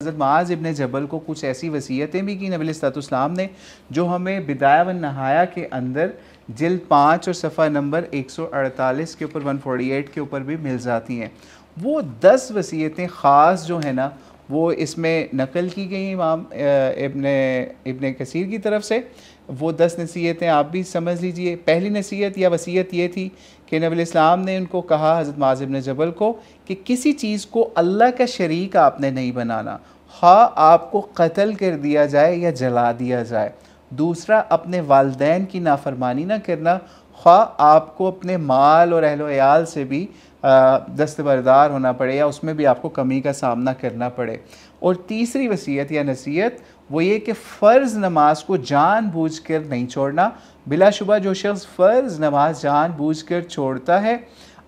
हज़रत मुआज़ इब्न जबल को कुछ ऐसी वसीयतें भी की नबी अलैहिस्सलाम ने, जो हमें बिदाया व नहाया के अंदर जिल्द 5 और सफ़ा नंबर 148 के ऊपर 148 के ऊपर भी मिल जाती हैं। वो 10 वसीयतें ख़ास जो है ना, वो इसमें नकल की गई इमाम इब्ने कसीर की तरफ से। वो 10 नसीहतें आप भी समझ लीजिए। पहली नसीहत या वसीयत ये थी कि नबी इस्लाम ने उनको कहा, हज़रत मुआज़ इब्न जबल को, कि किसी चीज़ को अल्लाह का शरीक आपने नहीं बनाना, ख़्वा आपको कत्ल कर दिया जाए या जला दिया जाए। दूसरा, अपने वालिदैन की नाफरमानी ना करना, ख़्वा आपको अपने माल और अहलो अयाल से भी दस्तबरदार होना पड़े या उसमें भी आपको कमी का सामना करना पड़े। और तीसरी वसीयत या नसीहत वो ये कि फ़र्ज़ नमाज को जानबूझकर नहीं छोड़ना। बिलाशुबा जो शख्स फ़र्ज़ नमाज जानबूझकर छोड़ता है,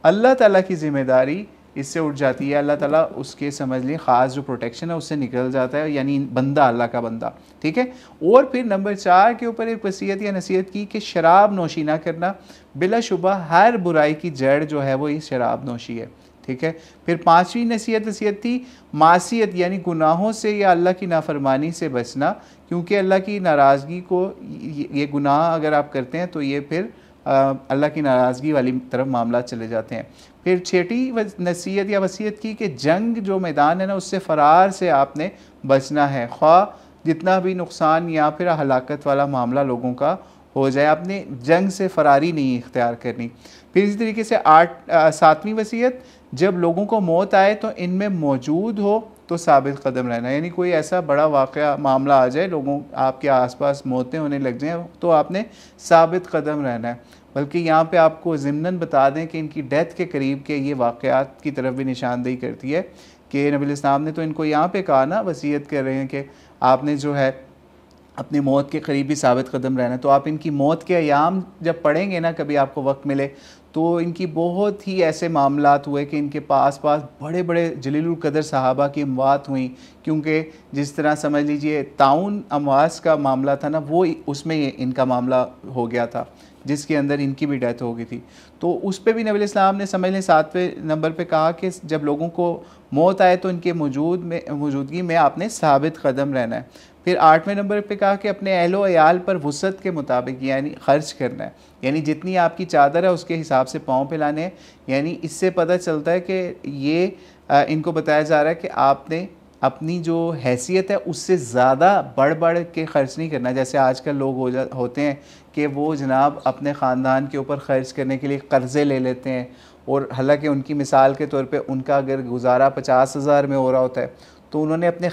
अल्लाह ताला की ज़िम्मेदारी इससे उठ जाती है। अल्लाह ताला उसके समझ लें ख़ास जो प्रोटेक्शन है उससे निकल जाता है, यानी बंदा अल्लाह का बंदा, ठीक है। और फिर नंबर 4 के ऊपर एक वसीयत या नसीहत की कि शराब नोशी ना करना। बिलाशुबा हर बुराई की जड़ जो है वो ये शराब नोशी है, ठीक है। फिर 5वीं नसीहत थी मासियत यानी गुनाहों से या अल्लाह की नाफरमानी से बचना, क्योंकि अल्लाह की नाराज़गी को ये गुनाह अगर आप करते हैं तो ये फिर अल्लाह की नाराज़गी वाली तरफ मामला चले जाते हैं। फिर 6ठी नसीहत या वसीयत की कि जंग जो मैदान है ना, उससे फ़रार से आपने बचना है, ख़्वा जितना भी नुकसान या फिर हलाकत वाला मामला लोगों का हो जाए, आपने जंग से फ़रारी नहीं इख्तियार करनी। फिर इसी तरीके से 7वीं वसीयत, जब लोगों को मौत आए तो इनमें मौजूद हो तो साबित कदम रहना, यानी कोई ऐसा बड़ा वाक़या मामला आ जाए, लोगों आपके आसपास मौतें होने लग जाएँ, तो आपने साबित कदम रहना है। बल्कि यहाँ पे आपको ज़िम्नन बता दें कि इनकी डेथ के करीब के ये वाक़यात की तरफ भी निशानदेही करती है कि नबी इस्लाम ने तो इनको यहाँ पे कहा ना, वसीयत कर रहे हैं कि आपने जो है अपनी मौत के करीब भी साबित कदम रहना है। तो आप इनकी मौत के अयाम जब पढ़ेंगे ना, कभी आपको वक्त मिले, तो इनकी बहुत ही ऐसे मामलात हुए कि इनके पास बड़े बड़े जलीलुल कदर सहाबा की अमवात हुई, क्योंकि जिस तरह समझ लीजिए ताउन अमवास का मामला था ना, वो उसमें इनका मामला हो गया था, जिसके अंदर इनकी भी डेथ हो गई थी। तो उस पर भी नबी इस्लाम ने समझ लें 7वें नंबर पे कहा कि जब लोगों को मौत आए तो इनके मौजूदगी में आपने साबित कदम रहना है। फिर 8वें नंबर पे कहा कि अपने अहलो अयाल पर वुसअत के मुताबिक यानी ख़र्च करना है, यानी जितनी आपकी चादर है उसके हिसाब से पाँव फैलाने हैं। यानी इससे पता चलता है कि ये इनको बताया जा रहा है कि आपने अपनी जो हैसियत है उससे ज़्यादा बढ़ के ख़र्च नहीं करना। जैसे आजकल लोग होते हैं कि वो जनाब अपने ख़ानदान के ऊपर ख़र्च करने के लिए कर्ज़े ले लेते हैं, और हालांकि उनकी मिसाल के तौर पे उनका अगर गुजारा 50,000 में हो रहा होता है, तो उन्होंने अपने